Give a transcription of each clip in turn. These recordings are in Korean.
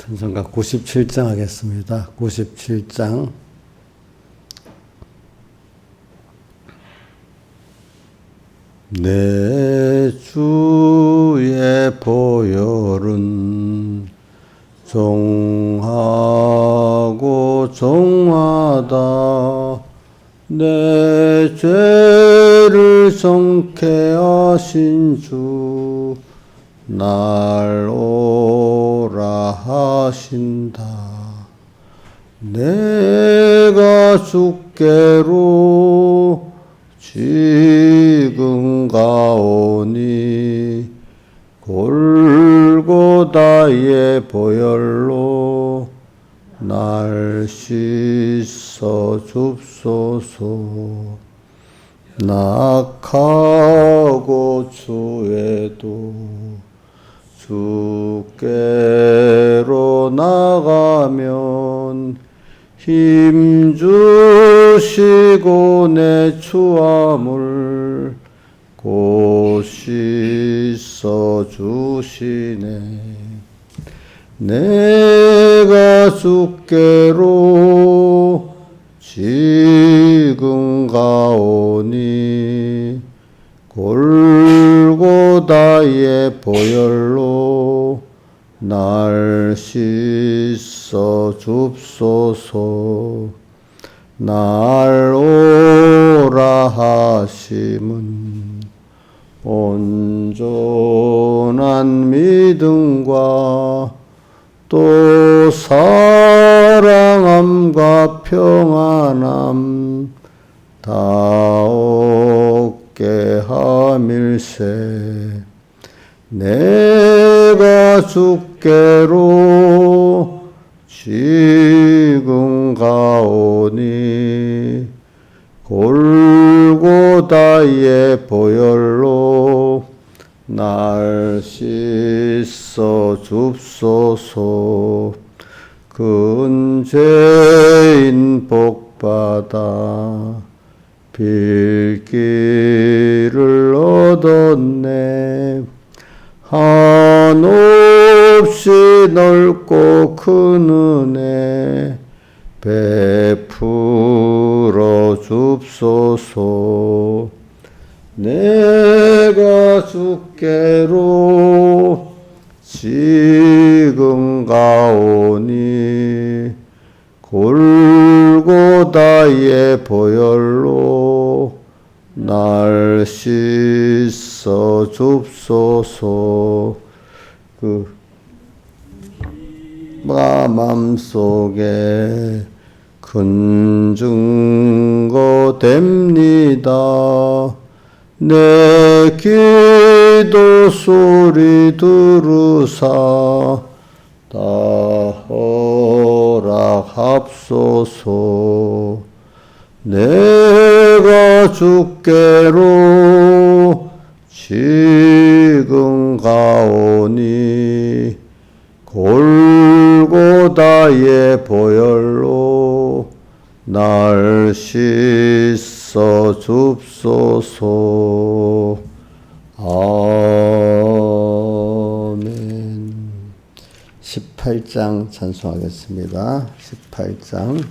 찬송가 97장 하겠습니다. 97장. 내 주의 보혈은 종하고 종하다. 내 죄를 정케 하신 주 날 오라 하신다. 내가 주께로 지금 가오니 골고다의 보혈로 날 씻어 줍소서. 낙하고 추해도 주께로 나가면 힘 주시고 내 추함을 곧 씻어 주시네. 내가 주께로 지금 가오니 골고다의 보혈로 날 씻어 줍소서. 날 오라 하심은 온전한 믿음과 또 사랑함과 평안함 다 얻게 함일세. 내가 주께로 지금 가오니 골고다의 보혈로 날 씻어 줍소서. 근죄인 복받아 빌기를 얻었네. 한없이 넓고 큰 은혜 베풀어 줍소서. 내가 주께로 지금 가오니 골고다의 보혈로 날 씻어 줍소서. 마음속에 큰 증거 됩니다. 내 기도 소리 들으사 다 허락합소서. 내가 주께로 지금 가오니 골고다의 보혈로 날 씻어 줍소서. 아멘. 18장 찬송하겠습니다. 18장.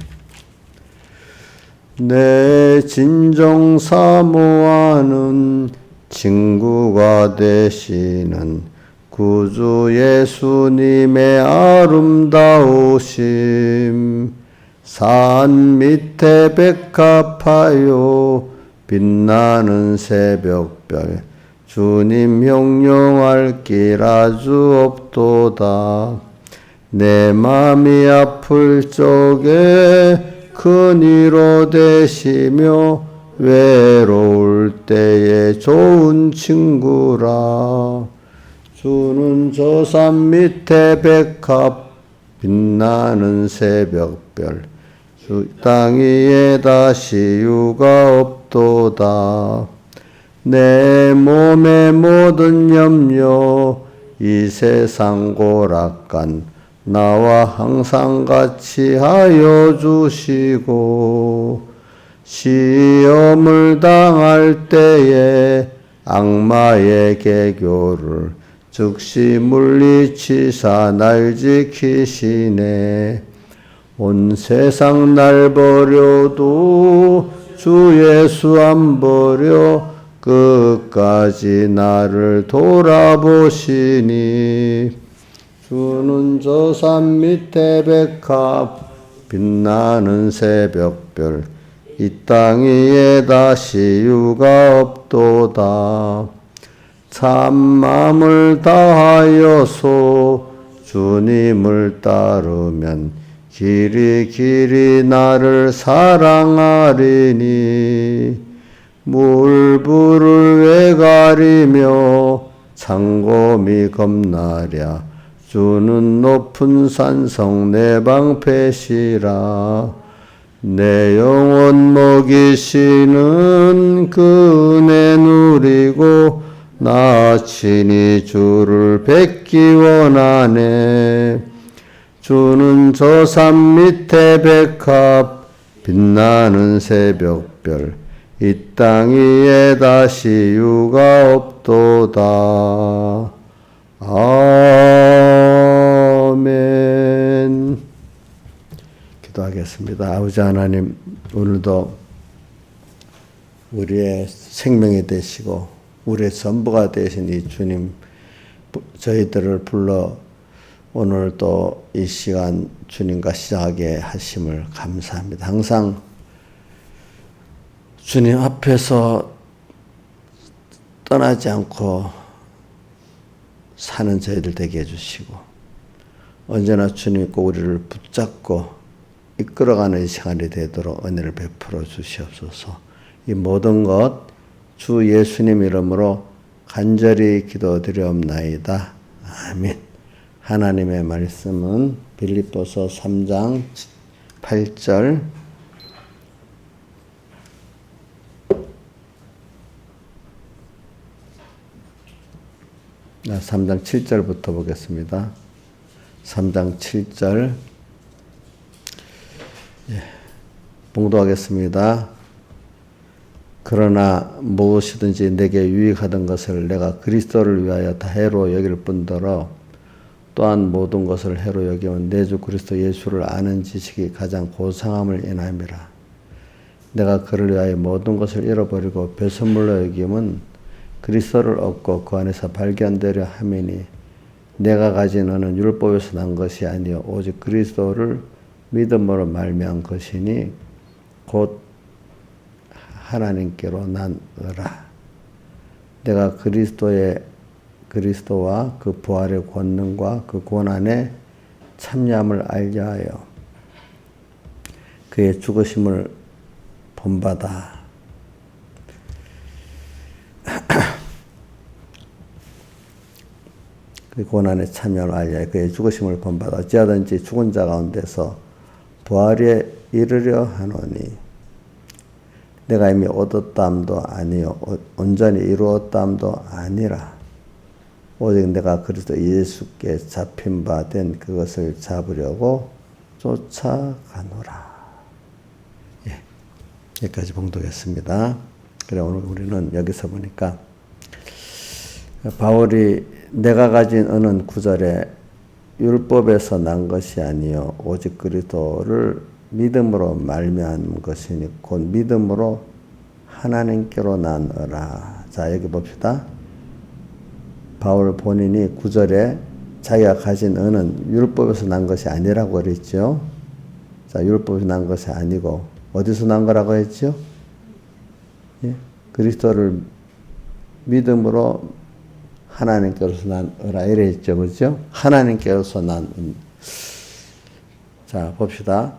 내 진정 사모하는 친구가 되시는 구주 예수님의 아름다우심, 산 밑에 백합하여 빛나는 새벽별, 주님 형용할 길 아주 없도다. 내 맘이 아플 적에 큰 위로 되시며 외로울 때에 좋은 친구라. 주는 저 산 밑에 백합 빛나는 새벽별, 주 땅 위에 다시 유가 없도다. 내 몸의 모든 염려 이 세상 고락간 나와 항상 같이 하여 주시고, 시험을 당할 때에 악마의 계교를 즉시 물리치사 날 지키시네. 온 세상 날 버려도 주 예수 안 버려 끝까지 나를 돌아보시니. 주는 저 산 밑에 백합 빛나는 새벽별 이 땅 위에 다시 유가 없도다. 참 마음을 다하여서 주님을 따르면 길이 나를 사랑하리니. 물불을 왜 가리며 창곰이 겁나랴. 주는 높은 산성 내 방패시라. 내 영혼 먹이시는 그 은혜 누리고 나 친히 주를 뵙기 원하네. 주는 저 산 밑에 백합 빛나는 새벽별 이 땅 위에 다시 유가 없도다. 아멘. 기도하겠습니다. 아버지 하나님, 오늘도 우리의 생명이 되시고 우리의 전부가 되신 이 주님, 저희들을 불러 오늘 또 이 시간 주님과 시작하게 하심을 감사합니다. 항상 주님 앞에서 떠나지 않고 사는 저희들 되게 해주시고 언제나 주님이 꼭 우리를 붙잡고 이끌어가는 이 시간이 되도록 은혜를 베풀어 주시옵소서. 이 모든 것 주 예수님 이름으로 간절히 기도드리옵나이다. 아멘. 하나님의 말씀은 빌립보서 3장 8절 3장 7절부터 보겠습니다. 3장 7절 봉독하겠습니다. 그러나 무엇이든지 내게 유익하던 것을 내가 그리스도를 위하여 다 해로 여길 뿐더러 또한 모든 것을 해로 여기면 내 주 그리스도 예수를 아는 지식이 가장 고상함을 인함이라. 내가 그를 위하여 모든 것을 잃어버리고 배설물로 여김은 그리스도를 얻고 그 안에서 발견되려 함이니 내가 가진 은은 율법에서 난 것이 아니요 오직 그리스도를 믿음으로 말미암은 것이니 곧 하나님께로 난 의라. 내가 그리스도와 그 부활의 권능과 그 고난의 참여함을 알게 하여 그의 죽으심을 본받아 그 고난의 참여를 알게 하여 그의 죽으심을 본받아 어찌하든지 죽은 자 가운데서 부활에 이르려 하노니 내가 이미 얻었다함도 아니요 온전히 이루었다함도 아니라 오직 내가 그리스도 예수께 잡힌 바 된 그것을 잡으려고 쫓아가노라. 예, 여기까지 봉독했습니다. 그래 오늘 우리는 여기서 보니까 바울이 내가 가진 은은 9절에 율법에서 난 것이 아니요 오직 그리스도를 믿음으로 말미암은 것이니 곧 믿음으로 하나님께로 난어라. 자 여기 봅시다. 바울 본인이 9절에 자기가 가진 은은 율법에서 난 것이 아니라고 그랬죠. 자 율법에서 난 것이 아니고 어디서 난 거라고 했죠? 예? 그리스도를 믿음으로 하나님께로서 난어라 이래 했죠. 그렇죠? 하나님께로서 난 자 봅시다.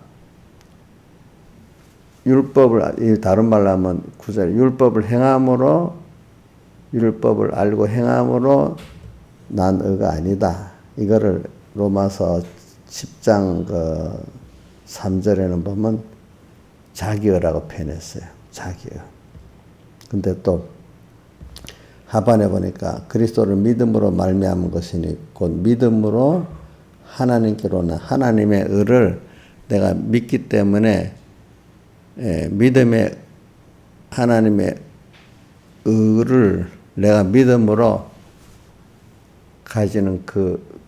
율법을 다른 말로 하면 9절 율법을 행함으로 율법을 알고 행함으로 난 의가 아니다. 이거를 로마서 10장 3절에는 보면 자기의라고 표현했어요. 자기의. 근데 또 하반에 보니까 그리스도를 믿음으로 말미암은 것이니 곧 믿음으로 하나님께로는 하나님의 의를 내가 믿기 때문에 믿음의 하나님의 의를 내가 믿음으로 가지는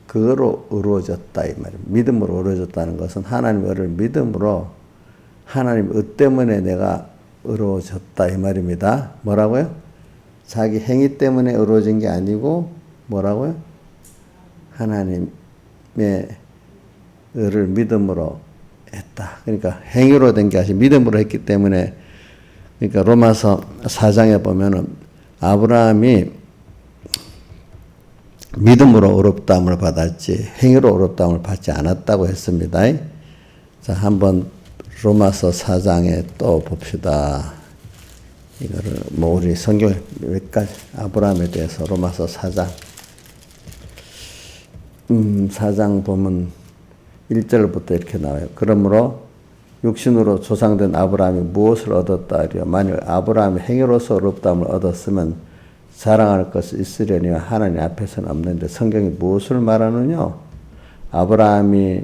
그거로 이루어졌다 이 말입니다. 믿음으로 이루어졌다는 것은 하나님의 의를 믿음으로 하나님의 의 때문에 내가 이루어졌다 이 말입니다. 뭐라고요? 자기 행위 때문에 이루어진 게 아니고 뭐라고요? 하나님의 의를 믿음으로 했다. 그러니까 행위로 된 게 아니라 믿음으로 했기 때문에, 그러니까 로마서 4장에 보면은 아브라함이 믿음으로 의롭다함을 받았지 행위로 의롭다함을 받지 않았다고 했습니다. 자, 한번 로마서 4장에 또 봅시다. 이거를 뭐 우리 성경에 몇 가지 아브라함에 대해서 로마서 4장 4장 보면 1절부터 이렇게 나와요. 그러므로 육신으로 조상된 아브라함이 무엇을 얻었다 하리요? 만일 아브라함이 행위로서 의롭다함을 얻었으면 자랑할 것이 있으려니와 하나님 앞에서는 없는데 성경이 무엇을 말하느냐? 아브라함이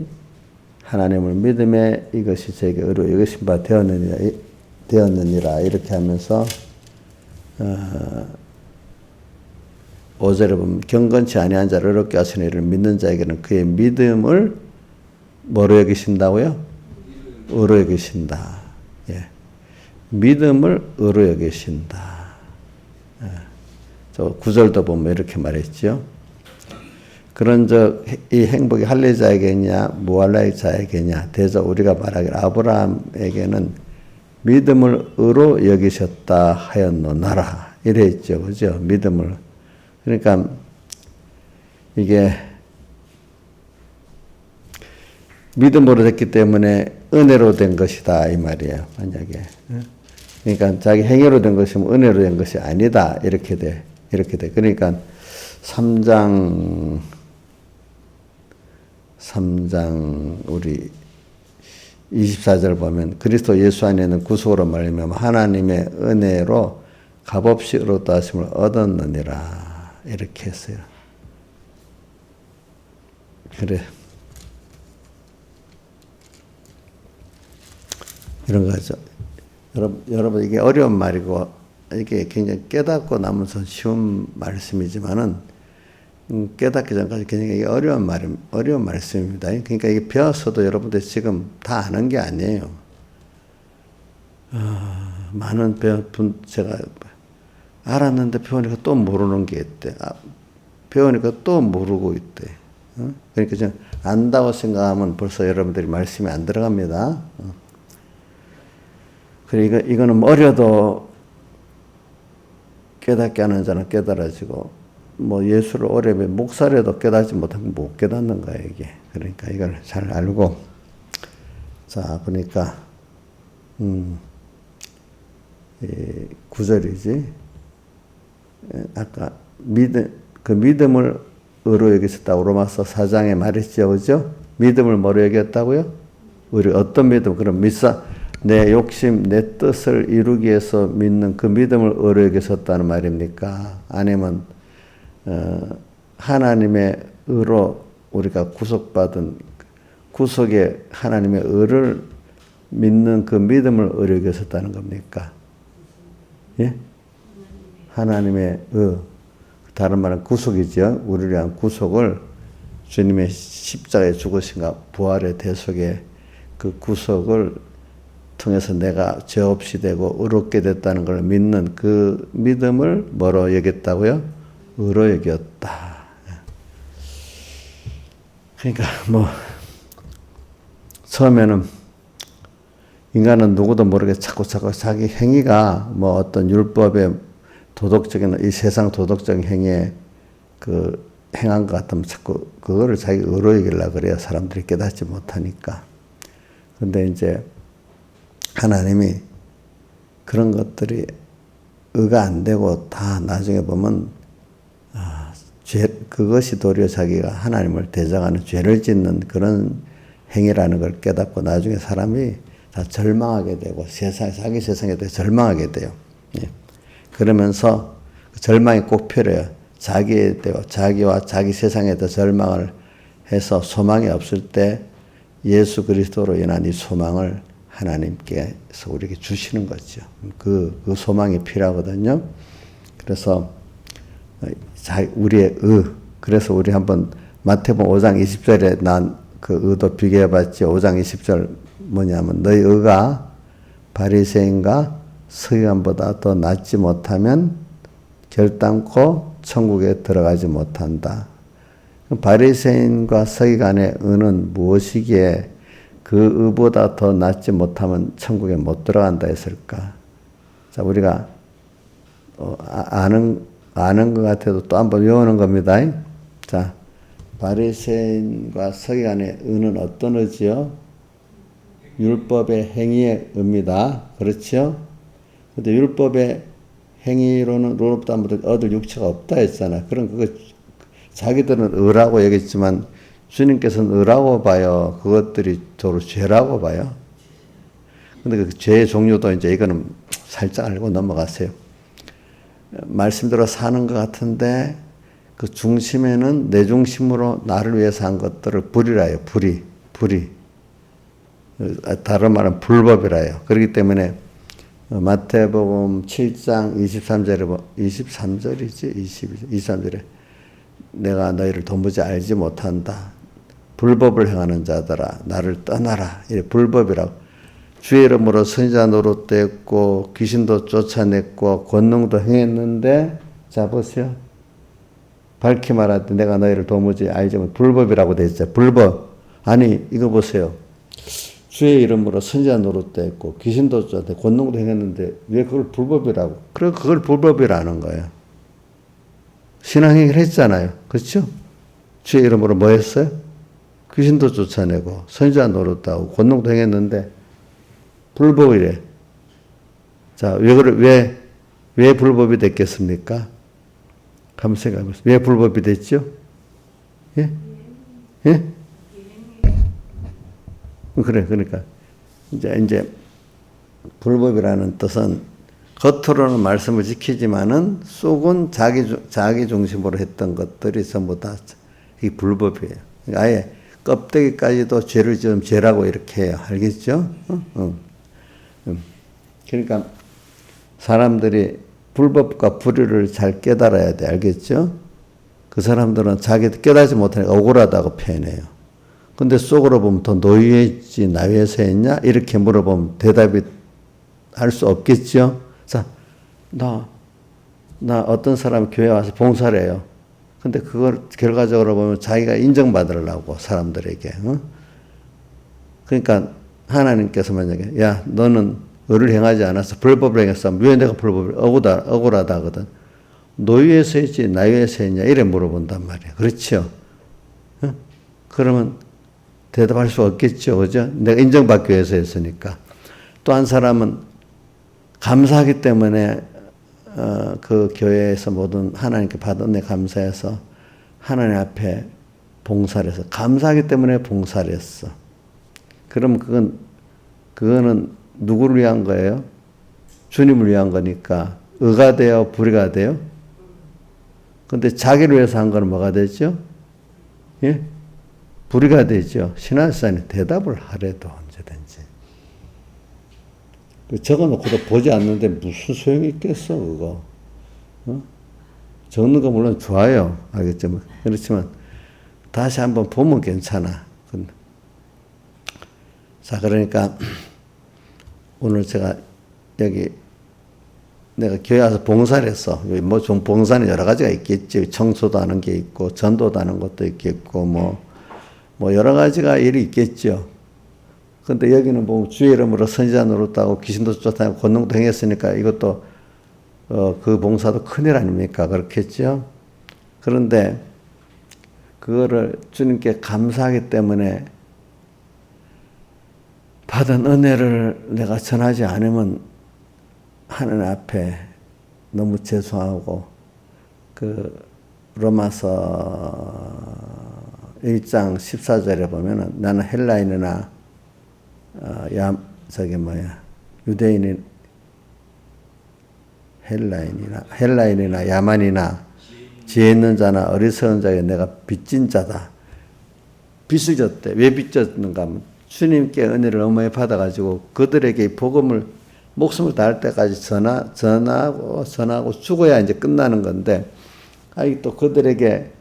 하나님을 믿음에 이것이 제게 의로 여기신 바 되었느니라 이렇게 하면서 5절에 보면 경건치 아니한 자를 의롭게 하시는 이를 믿는 자에게는 그의 믿음을 뭐로 여기신다고요? 의로 여기신다. 예. 믿음을 의로 여기신다. 예. 저 9절도 보면 이렇게 말했죠. 그런즉 이 행복이 할례자에게냐 무할례자에게냐 대저 우리가 말하기를 아브라함에게는 믿음을 의로 여기셨다 하였노나라 이래 있죠. 그죠? 믿음을. 그러니까 이게 믿음으로 됐기 때문에 은혜로 된 것이다 이 말이에요. 만약에. 그러니까 자기 행위로 된 것이면 은혜로 된 것이 아니다 이렇게 돼. 그러니까 3장 우리 24절 보면 그리스도 예수 안에는 구속으로 말미암아 하나님의 은혜로 값없이 의롭다 하심을 얻었느니라 이렇게 했어요. 그래. 이런 거죠. 여러분 이게 어려운 말이고 이게 굉장히 깨닫고 나면서 쉬운 말씀이지만은 깨닫기 전까지 굉장히 어려운 말씀입니다. 그러니까 이게 배웠어도 여러분들 지금 다 아는 게 아니에요. 많은 분 제가 알았는데 배우니까 또 모르는 게 있대. 배우니까 또 모르고 있대. 그러니까 좀 안다고 생각하면 벌써 여러분들이 말씀이 안 들어갑니다. 그러니까 이거는 어려도 깨닫게 하는 자는 깨달아지고 뭐 예수를 오래 목사라도 깨닫지 못하면 못 깨닫는 거야 이게. 그러니까 이걸 잘 알고 자 보니까 9절이지. 아까 믿음을 의로 여기셨다고 로마서 4장에 말했죠, 그죠? 믿음을 뭐로 여겼다고요? 우리 어떤 믿음? 그럼 내 욕심, 내 뜻을 이루기 위해서 믿는 그 믿음을 의로 여기셨다는 말입니까? 아니면 하나님의 의로 우리가 구속받은 구속의 하나님의 의를 믿는 그 믿음을 의로 여기셨다는 겁니까? 예? 하나님의 의, 다른 말은 구속이죠. 우리를 위한 구속을 주님의 십자가에 죽으신가 부활의 대속의 그 구속을 통해서 내가 죄 없이 되고 의롭게 됐다는 걸 믿는 그 믿음을 뭐로 여겼다고요? 의로 여겼다. 그러니까 뭐 처음에는 인간은 누구도 모르게 자꾸 자기 행위가 뭐 어떤 율법의 도덕적인 이 세상 도덕적인 행위에 그 행한 것 같으면 자꾸 그거를 자기 의로 여기려고 그래요. 사람들이 깨닫지 못하니까. 그런데 이제 하나님이 그런 것들이 의가 안 되고 다 나중에 보면 그것이 도리어 자기가 하나님을 대적하는 죄를 짓는 그런 행위라는 걸 깨닫고 나중에 사람이 다 절망하게 되고 자기 세상에 대해 절망하게 돼요. 예. 그러면서 절망이 꼭 필요해요. 자기와 자기 세상에 대해 절망을 해서 소망이 없을 때 예수 그리스도로 인한 이 소망을 하나님께서 우리에게 주시는 거죠. 그 소망이 필요하거든요. 그래서 우리의 그래서 우리 한번 마태복음 5장 20절에 난 그 의도 비교해 봤지. 5장 20절 뭐냐면 너희 의가 바리새인과 서기관보다 더 낫지 못하면 결단코 천국에 들어가지 못한다. 바리새인과 서기관의 의는 무엇이기에 그 의보다 더 낫지 못하면 천국에 못 들어간다 했을까? 자, 우리가 아는 것 같아도 또 한번 외우는 겁니다. 자, 바리새인과 서기관의 의는 어떤 의지요? 율법의 행위의 의입니다. 그렇죠? 근데 율법의 행위로는 아무도 얻을 육체가 없다 했잖아. 그럼 그거 자기들은 의라고 얘기했지만 주님께서는 의라고 봐요. 그것들이 저로 죄라고 봐요. 근데 그 죄의 종류도 이제 이거는 살짝 알고 넘어가세요. 말씀대로 사는 것 같은데 그 중심에는 내 중심으로 나를 위해서 한 것들을 불이라 해요. 불이. 다른 말은 불법이라 요 그렇기 때문에 마태복음 7장 23절에 내가 너희를 도무지 알지 못한다. 불법을 행하는 자들아 나를 떠나라. 이게 불법이라고. 주의 이름으로 선지자 노릇됐고 귀신도 쫓아냈고 권능도 행했는데 자 보세요. 밝히 말하되 내가 너희를 도무지 알지 못한다. 불법이라고 돼 있죠. 불법. 아니 이거 보세요. 주의 이름으로 선지자 노릇됐고 귀신도 쫓아냈고 권능도 행했는데 왜 그걸 불법이라고. 그래 그걸 불법이라는 거예요. 신앙행위를 했잖아요. 그렇죠? 주의 이름으로 뭐 했어요? 귀신도 쫓아내고 선지자 노릇하고 권능도 행했는데 불법이래. 자, 왜 불법이 됐겠습니까? 한번 생각해 보세요. 왜 불법이 됐죠? 예? 예? 그래, 그러니까. 이제, 불법이라는 뜻은 겉으로는 말씀을 지키지만은 속은 자기 중심으로 했던 것들이 전부 다 이 불법이에요. 그러니까 아예 껍데기까지도 죄를 지으면 죄라고 이렇게 해요. 알겠죠? 그러니까 사람들이 불법과 불의를 잘 깨달아야 돼. 알겠죠? 그 사람들은 자기도 깨달지 못하니까 억울하다고 표현해요. 근데 속으로 보면 더 노예했지 나 위해서 했냐? 이렇게 물어보면 대답이 할 수 없겠죠? 자, 나 어떤 사람이 교회 와서 봉사를 해요. 근데 그걸 결과적으로 보면 자기가 인정받으려고 사람들에게. 그러니까 하나님께서 만약에 야 너는 의를 행하지 않아서 불법을 행했어. 왜 내가 불법을 억울하다 하거든. 너 위해서 했지 나 위해서 했냐 이래 물어본단 말이야. 그렇죠? 그러면 대답할 수 없겠죠. 그죠? 내가 인정받기 위해서 했으니까. 또 한 사람은 감사하기 때문에 그 교회에서 모든 하나님께 받은 은혜 감사해서 하나님 앞에 봉사를 해서 감사하기 때문에 봉사를 했어. 그럼 그거는 누구를 위한 거예요? 주님을 위한 거니까 의가 돼요? 불의가 돼요? 근데 자기를 위해서 한 거는 뭐가 되죠? 예? 불의가 되죠. 신앙생활에 대답을 하래도 언제든지. 적어놓고도 보지 않는데 무슨 소용이 있겠어 그거. 적는 거 물론 좋아요. 알겠죠? 그렇지만 다시 한번 보면 괜찮아. 자 그러니까 오늘 제가 여기 내가 교회 와서 봉사를 했어. 뭐 좀 봉사는 여러 가지가 있겠지. 청소도 하는 게 있고 전도도 하는 것도 있겠고 뭐 여러 가지가 일이 있겠죠. 근데 여기는 보면 주의 이름으로 선지자 노릇하고 귀신도 쫓아내고 권능도 행했으니까 이것도 그 봉사도 큰일 아닙니까? 그렇겠죠? 그런데 그거를 주님께 감사하기 때문에 받은 은혜를 내가 전하지 않으면 하나님 앞에 너무 죄송하고 그 로마서 1장 14절에 보면은 나는 헬라인이나 유대인인 헬라인이나 야만이나 지혜 있는 자나 어리석은 자에게 내가 빚진 자다. 빚을 졌대. 왜 빚졌는가 하면 주님께 은혜를 너무 많이 받아가지고 그들에게 복음을 목숨을 다할 때까지 전하고 죽어야 이제 끝나는 건데, 또 그들에게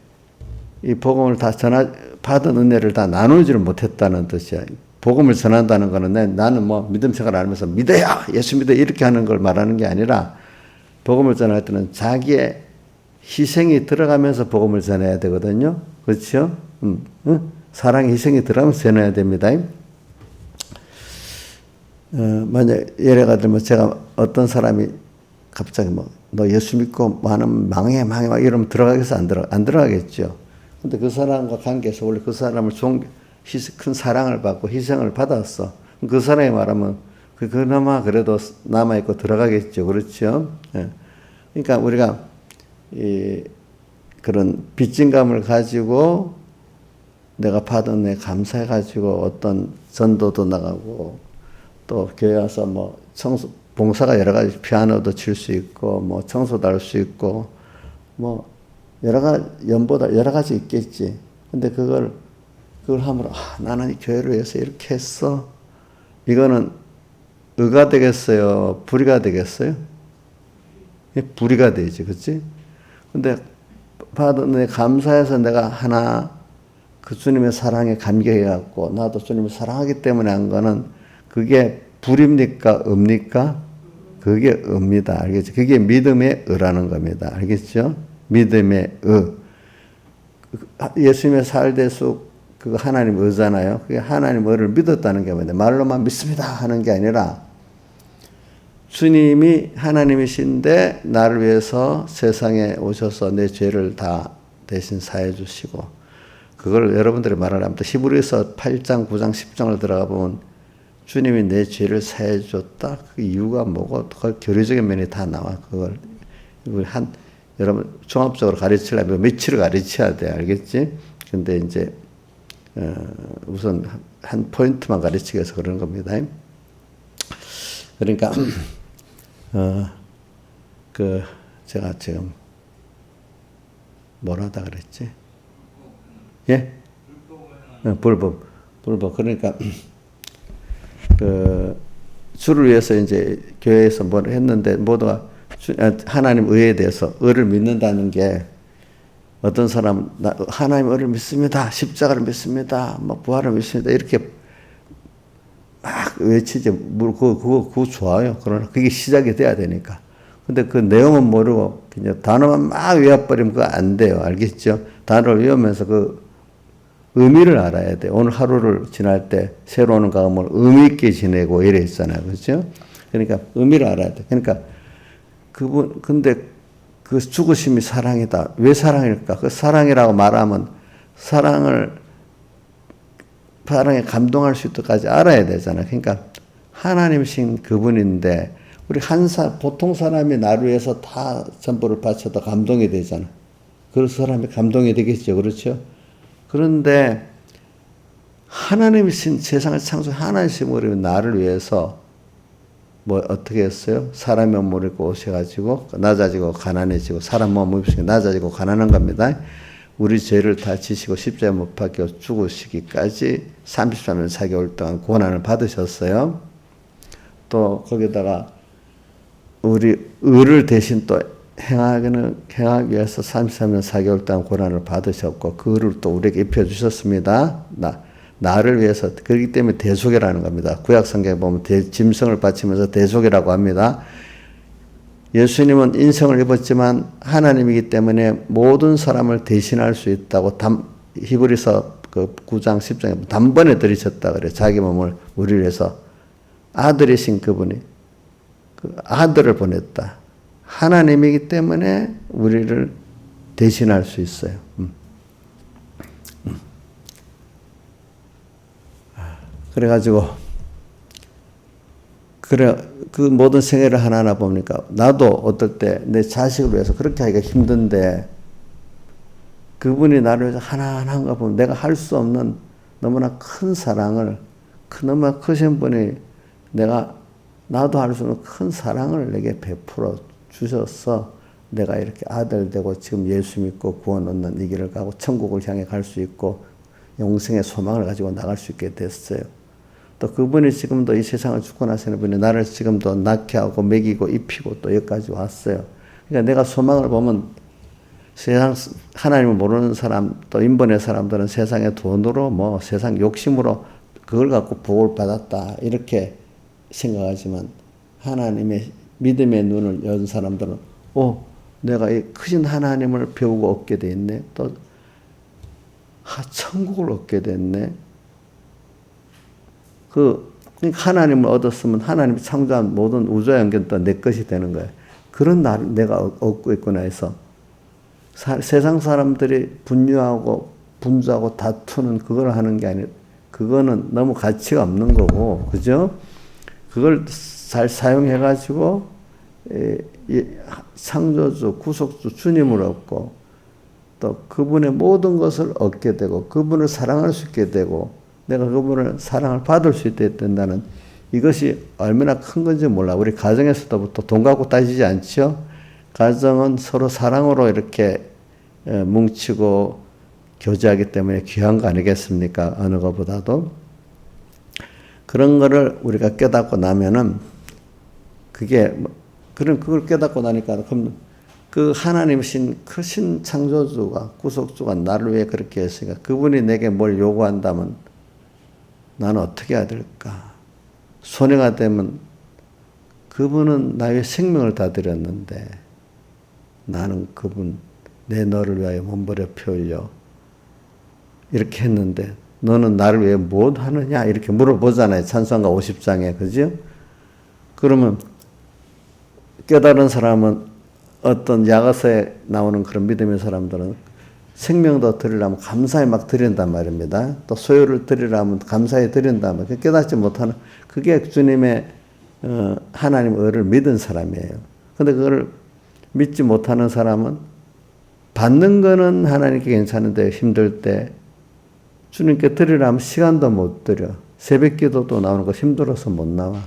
이 복음을 다 받은 은혜를 다 나누지를 못했다는 뜻이야. 복음을 전한다는 거는 나는 뭐 믿음 생활 안 하면서 믿어야 예수 믿어 이렇게 하는 걸 말하는 게 아니라 복음을 전할 때는 자기의 희생이 들어가면서 복음을 전해야 되거든요. 그렇죠? 사랑의 희생이 들어가면서 전해야 됩니다. 만약 예를 들면 제가 어떤 사람이 갑자기 너 예수 믿고 뭐 하면 망해 막 이러면 들어가겠어? 안 들어가겠죠. 근데 그 사람과 관계에서 원래 그 사람을 큰 사랑을 받고 희생을 받았어. 그 사람이 말하면 그나마 그래도 남아있고 들어가겠죠. 그렇죠? 예. 그러니까 우리가 그런 빚진감을 가지고 내가 받은 애 감사해가지고 어떤 전도도 나가고 또 교회 와서 뭐 봉사가 여러 가지 피아노도 칠 수 있고 뭐 청소도 할 수 있고 뭐 여러 가지 연보다 여러 가지 있겠지. 근데 그걸 함으로 나는 이 교회를 위해서 이렇게 했어. 이거는 의가 되겠어요? 불의가 되겠어요? 불의가 되지, 그렇지? 근데 받은 내 감사해서 내가 하나 그 주님의 사랑에 감격해갖고 나도 주님을 사랑하기 때문에 한 거는 그게 불입니까? 의입니까? 그게 의입니다. 알겠죠? 그게 믿음의 의라는 겁니다. 알겠죠? 믿음의 의. 예수님의 살대수 그거 하나님 의잖아요. 그게 하나님 의를 믿었다는 게 뭐냐? 말로만 믿습니다 하는 게 아니라 주님이 하나님이신데 나를 위해서 세상에 오셔서 내 죄를 다 대신 사해 주시고 그걸 여러분들이 말하려면 히브리서 8장, 9장, 10장을 들어가 보면 주님이 내 죄를 사해 줬다. 그 이유가 뭐고 그 교리적인 면이 다 나와. 그걸 여러분 종합적으로 가르치려면 며칠을 가르쳐야 돼. 알겠지? 근데 이제 우선 한 포인트만 가르치기 위해서 그런 겁니다. 그러니까 제가 지금 뭘 하다 그랬지? 예? 불법. 그러니까 주를 위해서 이제 교회에서 뭘 했는데 모두가 하나님 의에 대해서 의를 믿는다는 게 어떤 사람은 하나님 의를 믿습니다. 십자가를 믿습니다. 뭐 부활을 믿습니다. 이렇게 막 외치지. 그거 좋아요. 그러나 그게 시작이 돼야 되니까. 근데 그 내용은 모르고 그냥 단어만 막 외워버리면 그거 안 돼요. 알겠죠? 단어를 외우면서 그 의미를 알아야 돼. 오늘 하루를 지날 때 새로 오는 가음을 의미 있게 지내고 이래 있잖아요. 그렇죠? 그러니까 의미를 알아야 돼. 그러니까 근데 그 죽으심이 사랑이다. 왜 사랑일까? 그 사랑이라고 말하면 사랑에 감동할 수 있도록까지 알아야 되잖아요. 그러니까 하나님이신 그분인데 우리 보통 사람이 나를 위해서 다 전부를 바쳐도 감동이 되잖아. 그 사람이 감동이 되겠죠. 그렇죠? 그런데 하나님이신 세상을 창조한 하나님이신 우리 나를 위해서 뭐 어떻게 했어요? 사람의 몸을 입고 오셔가지고 낮아지고 가난해지고 사람 몸을 입으시고 낮아지고 가난한 겁니다. 우리 죄를 다 지시고 십자가에 못 박혀 죽으시기까지 33년 4개월 동안 고난을 받으셨어요. 또 거기다가 우리 의를 대신 또 행하기 위해서 33년 4개월 동안 고난을 받으셨고 그 의를 또 우리에게 입혀주셨습니다. 나를 위해서. 그렇기 때문에 대속이라는 겁니다. 구약 성경에 보면 짐승을 바치면서 대속이라고 합니다. 예수님은 인성을 입었지만 하나님이기 때문에 모든 사람을 대신할 수 있다고 히브리서 9장 10장에 단번에 들이셨다 그래요. 자기 몸을 우리를 위해서 아들이신 그분이 그 아들을 보냈다. 하나님이기 때문에 우리를 대신할 수 있어요. 그래가지고 그 모든 생애를 하나하나 보니까 나도 어떨 때 내 자식을 위해서 그렇게 하기가 힘든데 그분이 나를 위해서 하나하나 한 거 보면 내가 할 수 없는 너무나 큰 사랑을 너무나 크신 분이 나도 할 수 없는 큰 사랑을 내게 베풀어 주셔서 내가 이렇게 아들 되고 지금 예수 믿고 구원 얻는 이 길을 가고 천국을 향해 갈 수 있고 영생의 소망을 가지고 나갈 수 있게 됐어요. 또 그분이 지금도 이 세상을 죽고 나시는 분이 나를 지금도 낳게 하고 먹이고 입히고 또 여기까지 왔어요. 그러니까 내가 소망을 보면 세상 하나님을 모르는 사람 또 인본의 사람들은 세상의 돈으로 뭐 세상 욕심으로 그걸 갖고 복을 받았다 이렇게 생각하지만 하나님의 믿음의 눈을 연 사람들은 내가 이 크신 하나님을 배우고 얻게 돼 있네. 또 천국을 얻게 됐네. 하나님을 얻었으면 하나님이 창조한 모든 우주와 연결도 내 것이 되는 거예요. 그런 나를 내가 얻고 있구나 해서 세상 사람들이 분유하고 분주하고 다투는 그걸 하는 게 아니라 그거는 너무 가치가 없는 거고, 그죠? 그걸 잘 사용해가지고 창조주, 구속주 주님을 얻고 또 그분의 모든 것을 얻게 되고 그분을 사랑할 수 있게 되고 내가 그분을 사랑을 받을 수 있게 된다는 이것이 얼마나 큰 건지 몰라. 우리 가정에서부터 돈 갖고 따지지 않죠? 가정은 서로 사랑으로 이렇게 뭉치고 교제하기 때문에 귀한 거 아니겠습니까? 어느 것보다도. 그런 거를 우리가 깨닫고 나면은 그걸 깨닫고 나니까 그럼 그 하나님이신 크신 창조주가 구속주가 나를 위해 그렇게 했으니까 그분이 내게 뭘 요구한다면 나는 어떻게 해야 될까? 손해가 되면 그분은 나의 생명을 다 드렸는데 나는 그분 내 너를 위하여 몸버려 피 흘려 이렇게 했는데 너는 나를 위해 뭐 하느냐 이렇게 물어보잖아요. 찬송가 50장에 그죠? 그러면 깨달은 사람은 어떤 야가서에 나오는 그런 믿음의 사람들은 생명도 드리려면 감사히 막 드린단 말입니다. 또 소유를 드리려면 감사히 드린단 말이에요. 깨닫지 못하는 그게 주님의 하나님의 의를 믿은 사람이에요. 근데 그걸 믿지 못하는 사람은 받는 거는 하나님께 괜찮은데 힘들 때 주님께 드리려면 시간도 못 드려. 새벽 기도도 나오는 거 힘들어서 못 나와.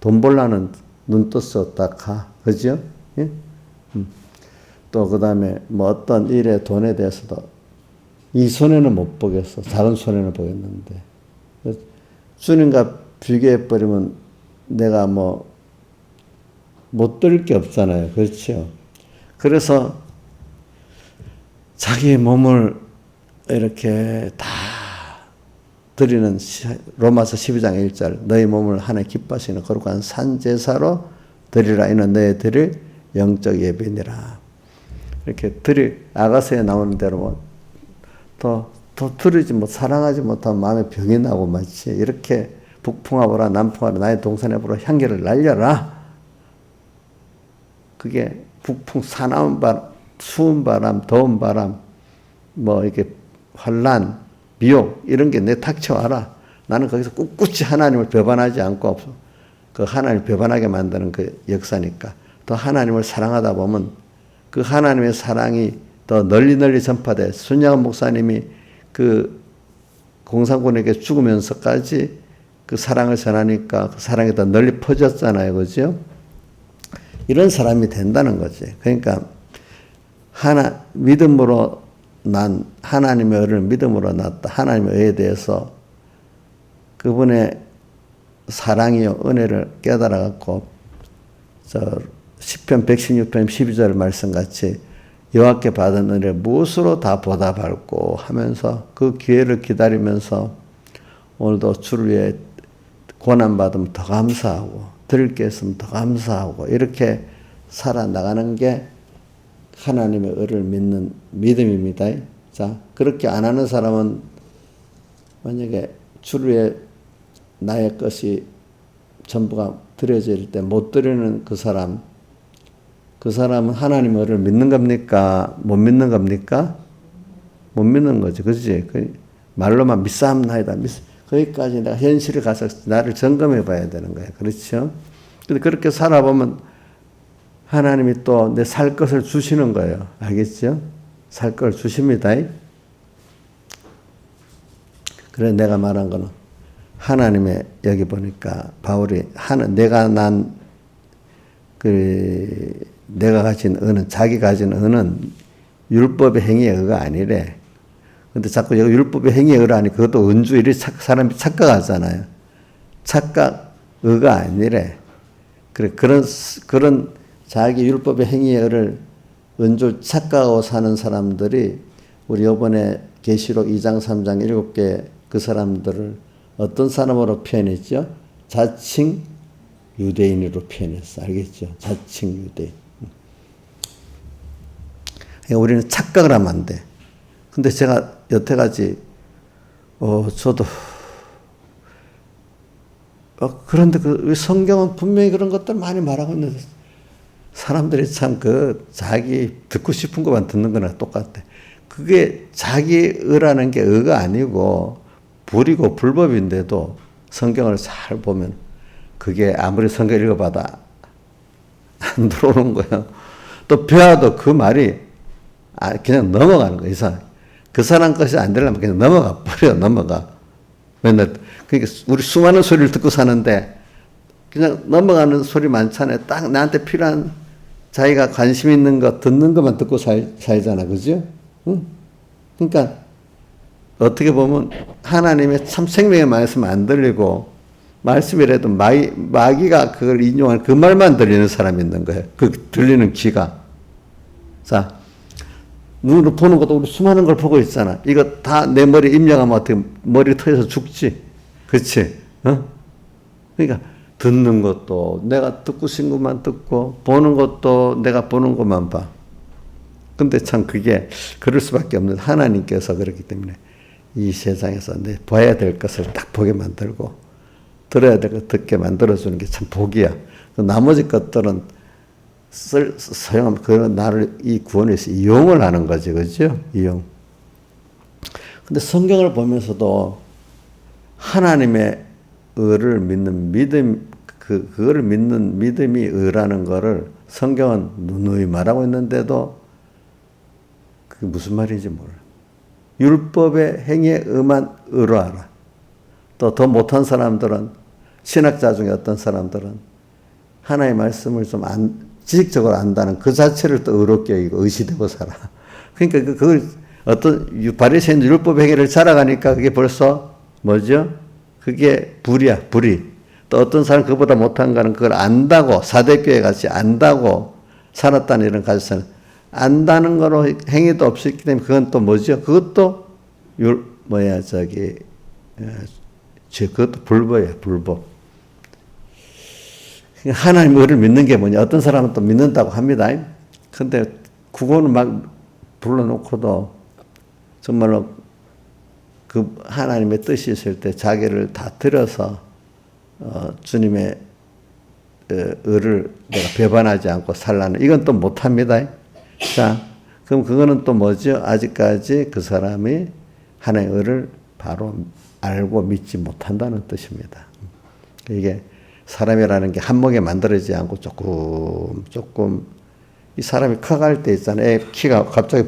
돈 벌라는 눈 떴었다 가. 그죠? 예? 또 그 다음에 뭐 어떤 일에 돈에 대해서도 이 손해는 못 보겠어. 작은 손해는 보겠는데. 주님과 비교해버리면 내가 뭐 못 드릴 게 없잖아요. 그렇죠? 그래서 자기의 몸을 이렇게 다 드리는 로마서 12장 1절 너희 몸을 하나님 기뻐하시는 거룩한 산제사로 드리라 이는 너희 드릴 영적 예배니라. 이렇게 아가서에 나오는 대로 더 드리지 못 사랑하지 못하면 마음에 병이 나고 마치 이렇게 북풍하보라 남풍하라 나의 동산에 보라 향기를 날려라. 그게 북풍 사나운 바람 추운 바람 더운 바람 뭐 이렇게 환난 미혹 이런 게 내 닥쳐와라. 나는 거기서 꿋꿋이 하나님을 배반하지 않고 그 하나님을 배반하게 만드는 그 역사니까 더 하나님을 사랑하다 보면 그 하나님의 사랑이 더 널리 전파돼. 손양원 목사님이 그 공산군에게 죽으면서까지 그 사랑을 전하니까 그 사랑이 더 널리 퍼졌잖아요. 그죠? 이런 사람이 된다는 거지. 그러니까 믿음으로 난 하나님의 의를 믿음으로 났다. 하나님의 의에 대해서 그분의 사랑이요 은혜를 깨달아 갖고 시편 116편 12절 말씀같이 여호와께 받은 은혜를 무엇으로 다 보답할고 하면서 그 기회를 기다리면서 오늘도 주를 위해 고난받으면 더 감사하고 드릴 게 있으면 더 감사하고 이렇게 살아나가는 게 하나님의 의를 믿는 믿음입니다. 자, 그렇게 안 하는 사람은 만약에 주를 위해 나의 것이 전부가 드려질 때 못 드리는 그 사람은 하나님의 의를 믿는 겁니까? 못 믿는 겁니까? 못 믿는 거지. 그렇지? 말로만 믿사옵나이다. 거기까지 내가 현실에 가서 나를 점검해 봐야 되는 거야. 그렇죠? 근데 그렇게 살아보면 하나님이 또 내 살 것을 주시는 거예요. 알겠죠? 살 걸 주십니다. 그래 내가 말한 거는 하나님의 여기 보니까 바울이 내가 가진 의는 자기 가진 의는 율법의 행위의 의가 아니래. 근데 자꾸 여기 율법의 행위의 의라니 그것도 은주 이리 사람이 착각하잖아요. 착각 의가 아니래. 그래 그런 자기 율법의 행위의 의를 은줄 착각하고 사는 사람들이 우리 이번에 계시록 2장 3장 7개 그 사람들을 어떤 사람으로 표현했죠? 자칭 유대인으로 표현했어. 알겠죠? 자칭 유대인. 우리는 착각을 하면 안 돼. 근데 제가 여태까지 저도 그런데 그 성경은 분명히 그런 것들 많이 말하고 있는데 사람들이 참 자기 듣고 싶은 것만 듣는 거나 똑같아. 그게 자기 의라는 게 의가 아니고 불이고 불법인데도 성경을 잘 보면 그게 아무리 성경 읽어봐도 안 들어오는 거예요. 또 배워도 그 말이 그냥 넘어가는 거예요. 이 사람. 그 사람 것이 안 되려면 그냥 넘어가. 맨날 그러니까 우리 수많은 소리를 듣고 사는데 그냥 넘어가는 소리 많잖아요. 딱 나한테 필요한 자기가 관심 있는 거 듣는 것만 듣고 살잖아. 그죠? 응? 그러니까 어떻게 보면 하나님의 참 생명의 말씀 안 들리고 말씀이라도 마귀가 그걸 인용한 그 말만 들리는 사람이 있는 거예요. 그 들리는 귀가. 자, 눈으로 보는 것도 우리 수많은 걸 보고 있잖아. 이거 다 내 머리에 입력하면 어떻게 머리 터져서 죽지. 그렇지? 그러니까 듣는 것도 내가 듣고 싶은 것만 듣고 보는 것도 내가 보는 것만 봐. 근데 참 그게 그럴 수밖에 없는 하나님께서 그렇기 때문에 이 세상에서 내 봐야 될 것을 딱 보게 만들고 들어야 될 것 듣게 만들어주는 게 참 복이야. 나머지 것들은 소용없는 그런 나를 이 구원에서 이용을 하는 거지. 그죠? 이용. 근데 성경을 보면서도 하나님의 의를 믿는 믿음, 그거를 믿는 믿음이 의라는 거를 성경은 누누이 말하고 있는데도 그게 무슨 말인지 몰라. 율법의 행위에 의만 의로 알아. 또 더 못한 사람들은 신학자 중에 어떤 사람들은 하나님의 말씀을 좀 지식적으로 안다는 그 자체를 또 의롭게 여기고 의시되고 살아. 그러니까 그걸 어떤 바리새인들 율법 행위를 자라가니까 그게 벌써 뭐죠? 그게 불이야, 불이. 또 어떤 사람 그보다 못한 거는 그걸 안다고 사대교회 같이 안다고 살았다는 이런 가지서는 안다는 거로 행위도 없었기 때문에 그건 또 뭐죠? 그것도 그것도 불법이야, 불법. 하나님 의를 믿는 게 뭐냐? 어떤 사람은 또 믿는다고 합니다. 근데 그거는 막 불러놓고도 정말로 그 하나님의 뜻이 있을 때 자기를 다 들여서 주님의 의를 내가 배반하지 않고 살라는 이건 또 못합니다. 자, 그럼 그거는 또 뭐죠? 아직까지 그 사람이 하나님의 의를 바로 알고 믿지 못한다는 뜻입니다. 이게 사람이라는 게 한몫에 만들어지지 않고 조금 이 사람이 커갈 때 있잖아요. 키가 갑자기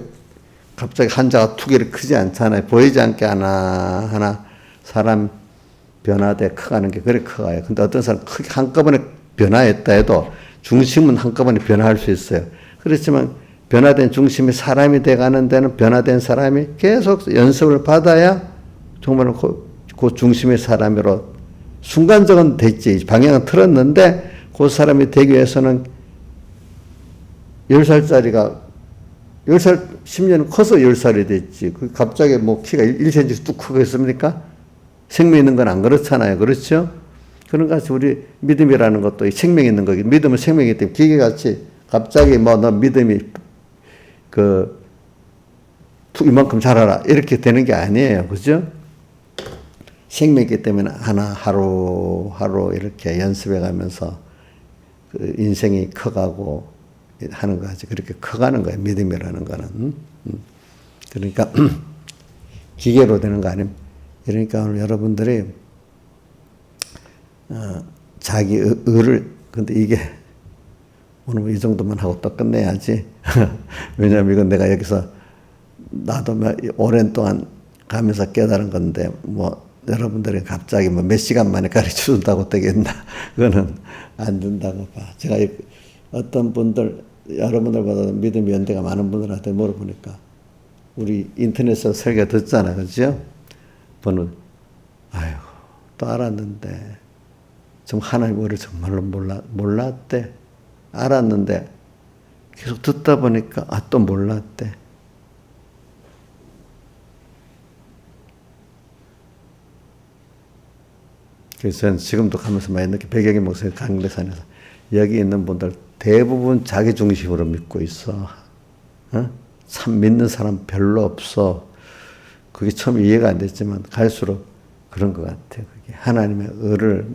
한자가 툭 이렇게 크지 않잖아요. 보이지 않게 하나 사람 변화돼 커가는 게 그래 커가요. 근데 어떤 사람 크게 한꺼번에 변화했다 해도 중심은 한꺼번에 변화할 수 있어요. 그렇지만 변화된 중심이 사람이 돼가는 데는 변화된 사람이 계속 연습을 받아야 정말 그 중심의 사람으로 순간적은 됐지. 방향은 틀었는데 그 사람이 되기 위해서는 10살짜리가 10살, 10년 커서 10살이 됐지. 그 갑자기 뭐 키가 1cm 뚝 크겠습니까? 생명 있는 건 안 그렇잖아요. 그렇죠? 그런 같이 우리 믿음이라는 것도 생명 있는 거기. 믿음은 생명이기 때문에 기계같이 갑자기 뭐 너 믿음이 이만큼 자라라. 이렇게 되는 게 아니에요. 그죠? 생명이기 때문에 하루하루 이렇게 연습해 가면서 그 인생이 커가고 하는 거지. 그렇게 커가는 거예요. 믿음이라는 거는. 그러니까 기계로 되는 거 아닙니다. 그러니까 오늘 여러분들이 자기 의를 근데 이게 오늘 이 정도만 하고 또 끝내야지. 왜냐하면 이건 내가 여기서 나도 오랜 동안 가면서 깨달은 건데 뭐 여러분들이 갑자기 뭐 몇 시간 만에 가르쳐 준다고 되겠나? 그거는 안 된다고 봐. 제가 어떤 분들, 여러분들보다 믿음 연대가 많은 분들한테 물어보니까 우리 인터넷에서 설교 듣잖아. 그죠? 보는, 아이고, 또 알았는데, 좀 하나님 의를 정말로 몰랐대. 알았는데, 계속 듣다 보니까 또 몰랐대. 그래서 저는 지금도 가면서 많이 느끼 백영희 목사님 강대산에서 여기 있는 분들 대부분 자기 중심으로 믿고 있어. 참 믿는 사람 별로 없어. 그게 처음 이해가 안 됐지만 갈수록 그런 것 같아요. 그게 하나님의 의를,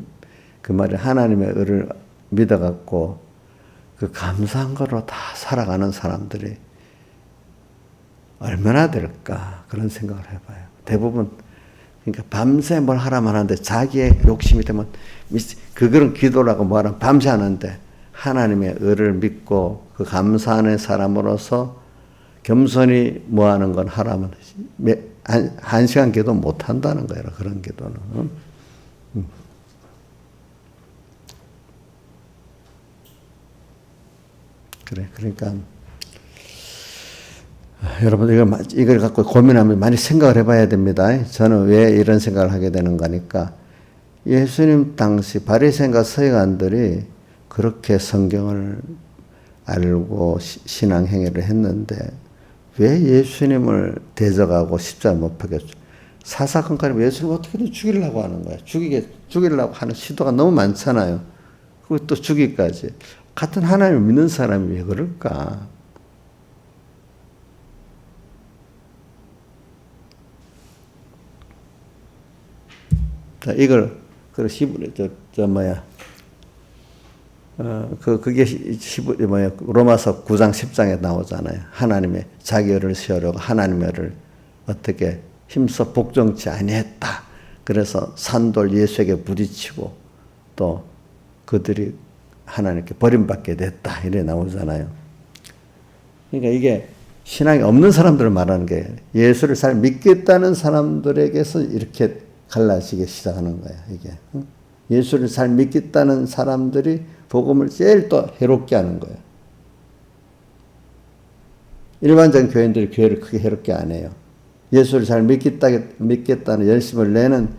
그 말이 하나님의 의를 믿어갖고 그 감사한 거로 다 살아가는 사람들이 얼마나 될까 그런 생각을 해봐요. 대부분 그러니까 밤새 뭘 하라면 하는데 자기의 욕심이 되면 그거는 기도라고 뭐하면 밤새 하는데 하나님의 의를 믿고 그 감사하는 사람으로서 겸손히 뭐하는 건 하라면 한 시간 기도 못 한다는 거예요. 그런 기도는. 그래. 그러니까 여러분 이걸 갖고 고민하면 많이 생각을 해봐야 됩니다. 저는 왜 이런 생각을 하게 되는가 하니까 예수님 당시 바리새인과 서기관들이 그렇게 성경을 알고 신앙 행위를 했는데 왜 예수님을 대적하고 십자가 못 박였죠? 사사건건이 예수님을 어떻게든 죽이려고 하는 거야. 죽이려고 하는 시도가 너무 많잖아요. 그리고 또 죽이기까지. 같은 하나님을 믿는 사람이 왜 그럴까? 자, 이걸, 그게 로마서 9장 10장에 나오잖아요. 하나님의 자기 의를 세우려고 하나님의 의를 어떻게 힘써 복종치 아니했다. 그래서 산돌 예수에게 부딪히고 또 그들이 하나님께 버림받게 됐다. 이래 나오잖아요. 그러니까 이게 신앙이 없는 사람들을 말하는 게 예수를 잘 믿겠다는 사람들에게서 이렇게 갈라지기 시작하는 거야, 이게. 예수를 잘 믿겠다는 사람들이 복음을 제일 또 해롭게 하는 거예요. 일반적인 교인들이 교회를 크게 해롭게 안 해요. 예수를 잘 믿겠다는 열심을 내는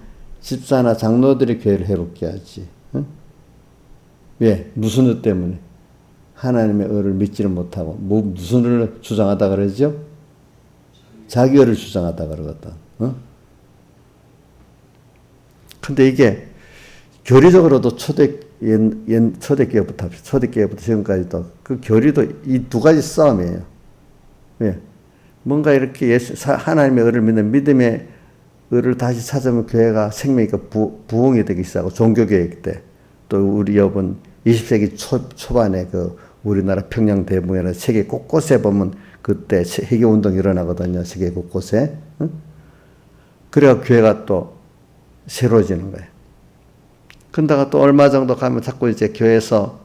집사나 장로들이 교회를 해롭게 하지. 왜? 무슨 의 때문에? 하나님의 의를 믿지를 못하고 무슨 의를 주장하다 그러죠? 자기 의를 주장하다 그러거든. 근데 이게 교리적으로도 초대교회부터 지금까지도 그 교리도 이 두 가지 싸움이에요. 왜? 뭔가 이렇게 하나님의 의를 믿는 믿음의 의를 다시 찾으면 교회가 생명이 부흥이 되기 시작하고 종교개혁 때 또 우리 여분 20세기 초반에 그 우리나라 평양 대붕이나 세계 곳곳에 보면 그때 세계 운동이 일어나거든요. 세계 곳곳에. 그래야 교회가 또 새로워지는 거예요. 근데가 또 얼마 정도 가면 자꾸 이제 교회에서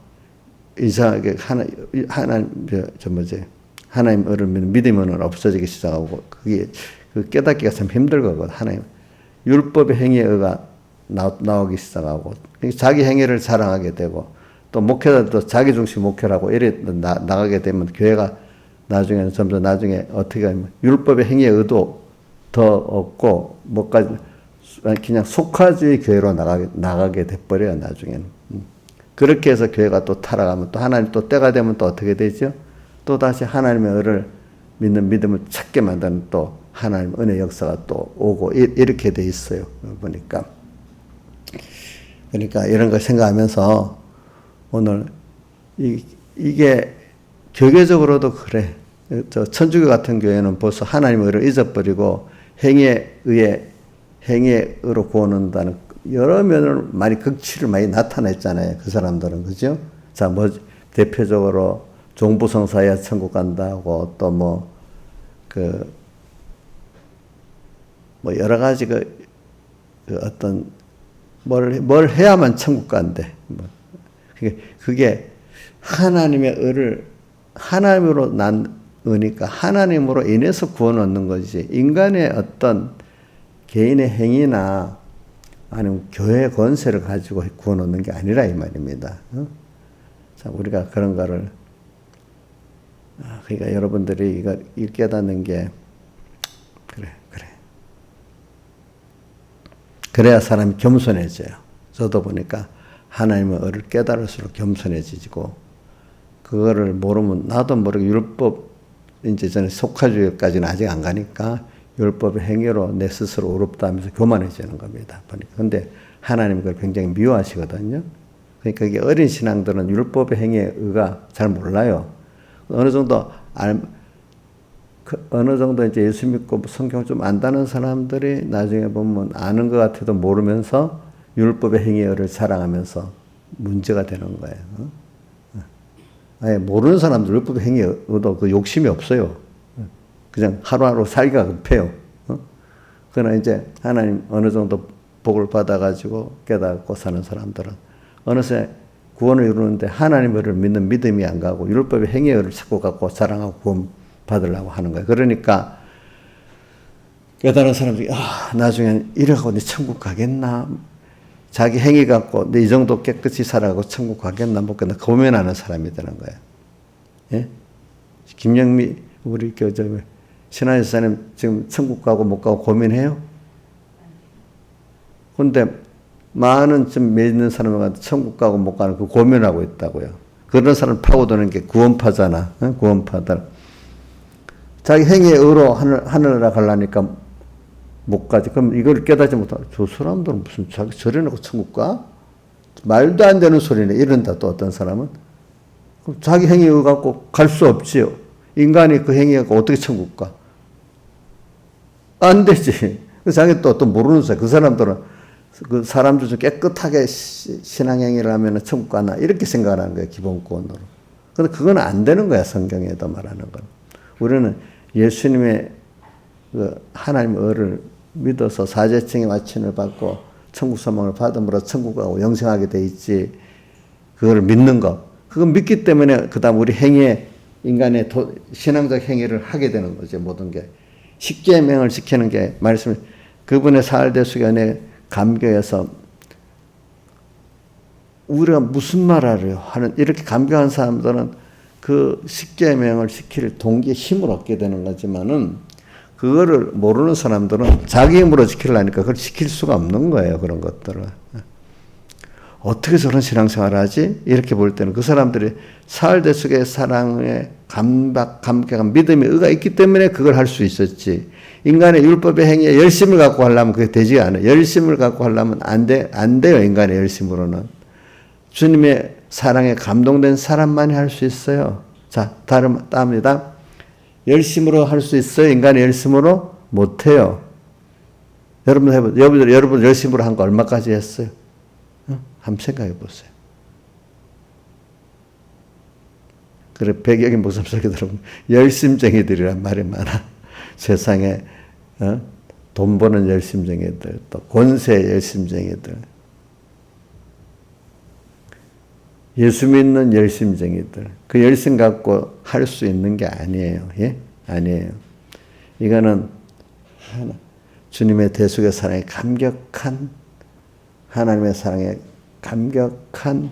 이상하게 하나님 의를 믿는 믿음은 없어지기 시작하고 그게 그 깨닫기가 참 힘들거든. 하나님 율법의 행위의 의가 나오기 시작하고 자기 행위를 자랑하게 되고 또 목회자도 자기 중심 목회라고 이래 나가게 되면 교회가 나중에는 점점 나중에 어떻게 하면 율법의 행위의 의도 더 없고 뭐까지 그냥 속화주의 교회로 나가게 돼버려요, 나중에는. 그렇게 해서 교회가 또 타락하면 또 하나님 또 때가 되면 또 어떻게 되죠? 또 다시 하나님의 의를 믿는 믿음을 찾게 만드는 또 하나님 은혜 역사가 또 오고 이렇게 돼 있어요. 보니까. 그러니까 이런 걸 생각하면서 오늘 이게 교계적으로도 그래. 저 천주교 같은 교회는 벌써 하나님의 의를 잊어버리고 행위에 의해 행위로 구원한다는 여러 면을 많이 극치를 많이 나타냈잖아요. 그 사람들은. 그죠? 자, 대표적으로 종부성사야 천국 간다고 또 여러 가지 어떤 뭘 해야만 천국 간대. 그게 하나님의 의를 하나님으로 난 의니까 하나님으로 인해서 구원 얻는 거지. 인간의 어떤 개인의 행위나 아니면 교회 권세를 가지고 구원 얻는 게 아니라 이 말입니다. 자, 우리가 그런 거를 그러니까 여러분들이 이걸 깨닫는 게 그래. 그래야 사람이 겸손해져요. 저도 보니까 하나님의 의를 깨달을수록 겸손해지고 그거를 모르면 나도 모르게 율법 이제 저는 속하주의까지는 아직 안 가니까 율법의 행위로 내 스스로 어렵다 하면서 교만해지는 겁니다. 그런데 하나님 그걸 굉장히 미워하시거든요. 그러니까 이게 어린 신앙들은 율법의 행위의 의가 잘 몰라요. 어느 정도 이제 예수 믿고 성경 좀 안다는 사람들이 나중에 보면 아는 것 같아도 모르면서 율법의 행위의 의를 자랑하면서 문제가 되는 거예요. 아예 모르는 사람들 율법의 행위의 의도 그 욕심이 없어요. 그냥 하루하루 살기가 급해요. 그러나 이제 하나님 어느 정도 복을 받아가지고 깨닫고 사는 사람들은 어느새 구원을 이루는데 하나님을 믿는 믿음이 안 가고 율법의 행위를 자꾸 갖고 자랑하고 구원 받으려고 하는 거예요. 그러니까 깨달은 사람들이 나중에 이래가고 내 천국 가겠나? 자기 행위 갖고 내 이 정도 깨끗이 살아가고 천국 가겠나 못 가겠나 고민하는 사람이 되는 거예요. 예? 김영미 우리 신하의 사님 지금 천국 가고 못 가고 고민해요? 근데 많은 좀 믿는 사람한테 천국 가고 못 가는 그 고민하고 있다고요. 그런 사람 파고드는 게 구원파잖아. 구원파들. 자기 행위의 의로 하늘나라 가려니까 못 가지. 그럼 이걸 깨닫지 못하고 저 사람들은 무슨 자기 저래놓고 천국 가? 말도 안 되는 소리네. 이런다 또 어떤 사람은. 그럼 자기 행위의 의 갖고 갈 수 없지요. 인간이 그 행위 갖고 어떻게 천국 가? 안 되지. 자기 또 모르는 사람. 그 사람들은 그 사람들 좀 깨끗하게 신앙행위를 하면 천국 가나 이렇게 생각하는 거예요. 기본권으로. 근데 그건 안 되는 거야. 성경에도 말하는 건. 우리는 예수님의 그 하나님의 의를 믿어서 사제청의 와친을 받고 천국 소망을 받음으로 천국 가고 영생하게 돼 있지. 그걸 믿는 거. 그거 믿기 때문에 그다음 우리 행위에 인간의 신앙적 행위를 하게 되는 거죠. 모든 게. 십계명을 지키는 게 말씀 그분의 사흘대수의 은혜 감격해서 우리가 무슨 말하려 하는 이렇게 감격한 사람들은 그 십계명을 지킬 동기의 힘을 얻게 되는 거지만은 그거를 모르는 사람들은 자기 힘으로 지키려니까 그걸 지킬 수가 없는 거예요. 그런 것들을. 어떻게 저런 신앙생활을 하지? 이렇게 볼 때는 그 사람들이 사흘대속의 사랑에 감격한 믿음의 의가 있기 때문에 그걸 할 수 있었지. 인간의 율법의 행위에 열심을 갖고 하려면 그게 되지 않아요. 열심을 갖고 하려면 안 돼요. 인간의 열심으로는. 주님의 사랑에 감동된 사람만이 할 수 있어요. 자, 다음입니다. 열심으로 할 수 있어요? 인간의 열심으로? 못해요. 여러분 해보세요. 여러분 열심으로 한 거 얼마까지 했어요? 한번 생각해 보세요. 그래, 배경의 목소리 들어보면 열심쟁이들이란 말이 많아. 세상에 돈 버는 열심쟁이들, 또 권세 열심쟁이들, 예수 믿는 열심쟁이들. 그 열심 갖고 할 수 있는 게 아니에요. 예? 아니에요. 이거는 주님의 대속의 사랑에 감격한 하나님의 사랑에 감격한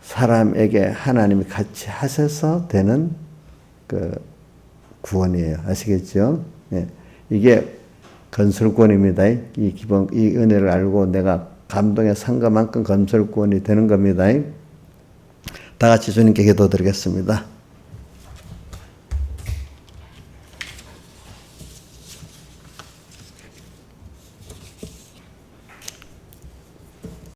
사람에게 하나님이 같이 하셔서 되는 그 구원이에요. 아시겠죠? 예. 이게 건설구원입니다. 이 은혜를 알고 내가 감동에 산 것만큼 건설구원이 되는 겁니다. 다 같이 주님께 기도드리겠습니다.